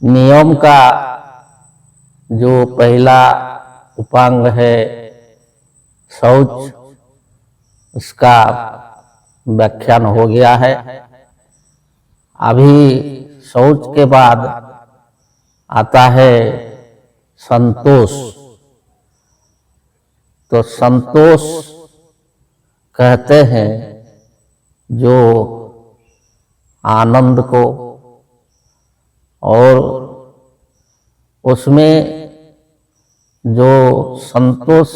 नियम का जो पहला उपांग है शौच, उसका व्याख्यान हो गया है। अभी शौच के बाद आता है संतोष। तो संतोष कहते हैं जो आनंद को, और उसमें जो संतोष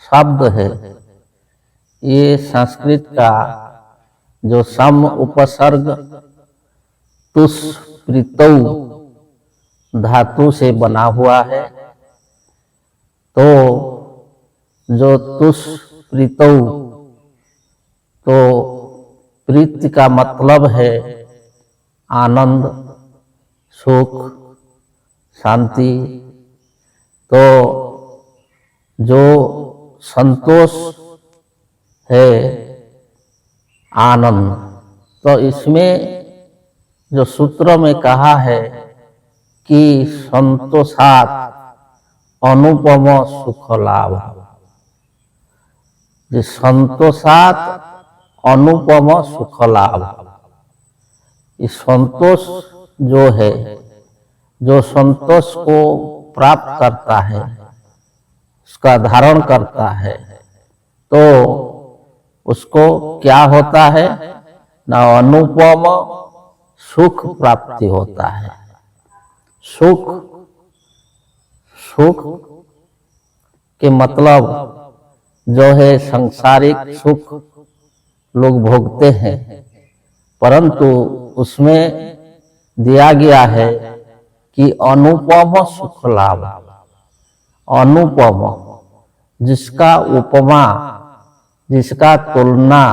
शब्द है ये संस्कृत का जो सम उपसर्ग तुष प्रीतौ धातु से बना हुआ है। तो जो तुष प्रीतौ, तो प्रीति का मतलब है आनंद, सुख, शांति। तो जो संतोष है आनंद, तो इसमें जो सूत्र में कहा है कि संतोषात् अनुपम सुख लाभ, जो संतोषात् अनुपम सुख लाभ, इस संतोष जो है, जो संतोष को प्राप्त करता है, उसका धारण करता है, तो उसको क्या होता है ना, अनुपम सुख प्राप्ति होता है। सुख, सुख के मतलब जो है सांसारिक सुख लोग भोगते हैं, परंतु उसमें दिया गया है कि अनुपम सुख लाभ। अनुपम, जिसका उपमा, जिसका तुलना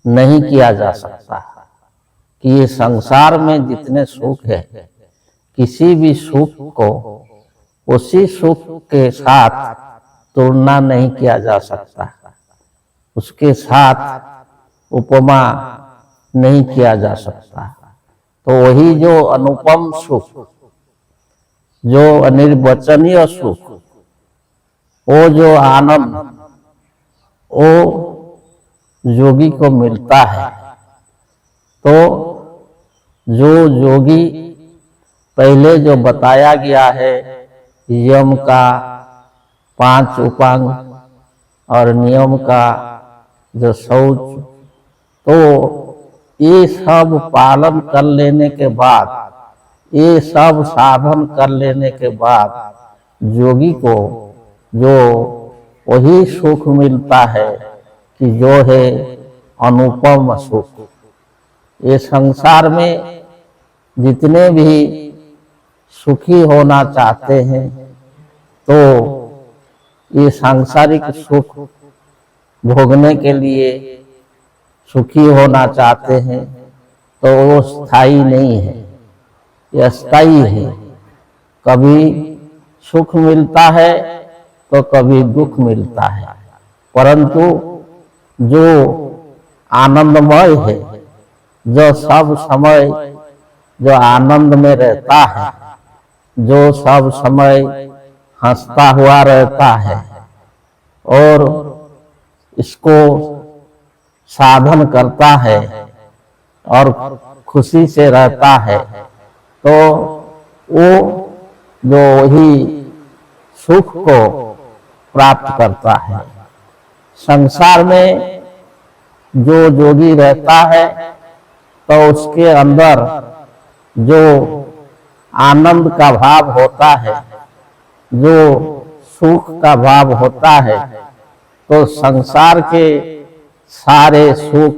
नहीं किया जा सकता, कि ये संसार में जितने सुख है, किसी भी सुख को उसी सुख के साथ तुलना नहीं किया जा सकता, उसके साथ उपमा नहीं किया जा सकता। तो वही जो अनुपम सुख, जो अनिर्वचनीय सुख, वो जो आनंद, वो योगी को मिलता है। तो जो योगी पहले जो बताया गया है यम का 5 उपांग और नियम का जो शौच, तो ये सब पालन कर लेने के बाद, ये सब साधन कर लेने के बाद योगी को जो वही सुख मिलता है कि जो है अनुपम सुख। ये संसार में जितने भी सुखी होना चाहते हैं, तो ये सांसारिक सुख भोगने के लिए सुखी होना चाहते हैं, तो वो स्थायी नहीं है, ये अस्थायी है। कभी सुख मिलता है तो कभी दुख मिलता है, परंतु जो आनंदमय है, जो सब समय जो आनंद में रहता है, जो सब समय हंसता हुआ रहता है और इसको साधन करता है और खुशी से रहता है, तो वो जो वही सुख को प्राप्त करता है। संसार में जो योगी रहता है, तो उसके अंदर जो आनंद का भाव होता है, जो सुख का भाव होता है, तो संसार के सारे सुख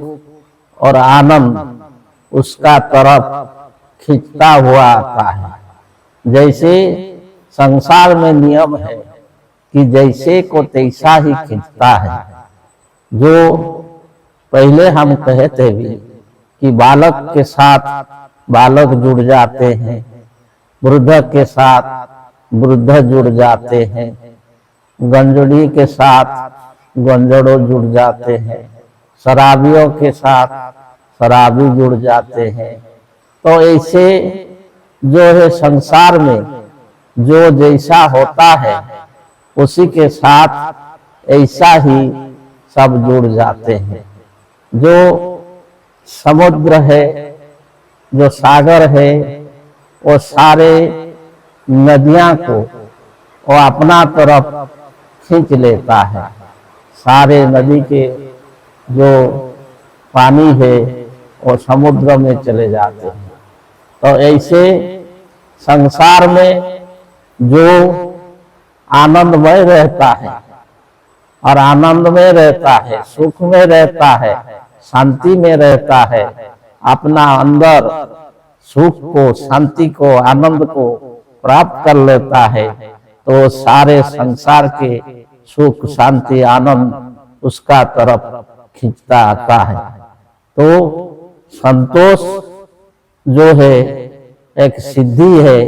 और आनंद उसका तरफ खींचता हुआ आता है। जैसे संसार में नियम है कि जैसे को तैसा ही खींचता है। जो पहले हम कहते भी कि बालक के साथ बालक जुड़ जाते हैं, वृद्ध के साथ वृद्ध जुड़ जाते हैं, गंजड़ी के साथ गंजड़ों जुड़ जाते हैं, शराबियों के साथ शराबी जुड़ जाते हैं। तो ऐसे जो है संसार में जो जैसा होता है उसी के साथ ऐसा ही सब जुड़ जाते हैं। जो समुद्र है, जो सागर है, वो सारे नदियां को वो अपना तरफ खींच लेता है। सारे नदी के जो पानी है वो समुद्र में चले जाते हैं। तो ऐसे संसार में जो आनंदमय रहता है और आनंद में रहता है, सुख में रहता है, शांति में रहता है, अपना अंदर सुख को, शांति को, आनंद को प्राप्त कर लेता है, तो सारे संसार के सुख, शांति, आनंद उसका तरफ खींचता आता है। तो संतोष जो है एक सिद्धि है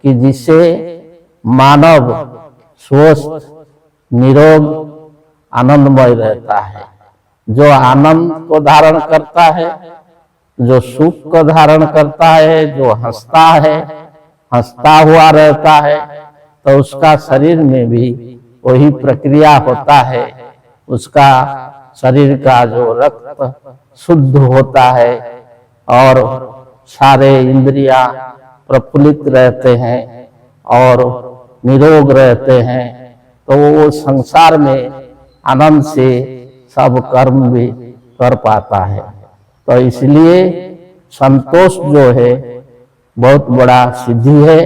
कि जिसे मानव स्वस्थ, निरोग, आनंदमय रहता है। जो आनंद को धारण करता है, जो सुख को धारण करता है, जो हंसता है, हंसता हुआ रहता है, तो उसका शरीर में भी वही प्रक्रिया होता है। उसका शरीर का जो रक्त शुद्ध होता है और सारे इंद्रियां प्रफुल्लित रहते हैं और निरोग रहते हैं, तो वो संसार में आनंद से सब कर्म भी कर पाता है। तो इसलिए संतोष जो है बहुत बड़ा सिद्धि है।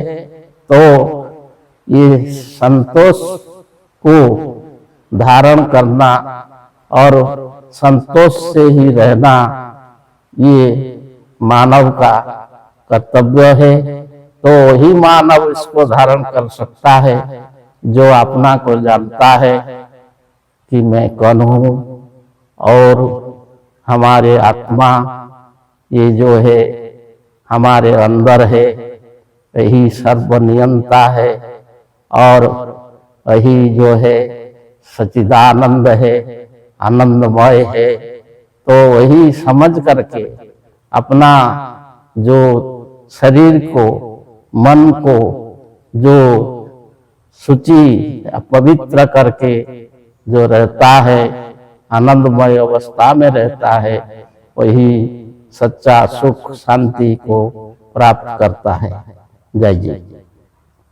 तो ये संतोष को धारण करना और संतोष से ही रहना ये मानव का कर्तव्य है। तो वही मानव इसको धारण कर सकता है जो अपना को जानता है कि मैं कौन हूँ और हमारे आत्मा ये जो है हमारे अंदर है, यही सर्वनियंता है और यही जो है सच्चिदानंद है, आनंदमय है। तो वही समझ करके अपना जो शरीर को, मन को जो शुचि पवित्र करके जो रहता है, आनंदमय अवस्था में रहता है, वही सच्चा सुख शांति को प्राप्त करता है। जय जी।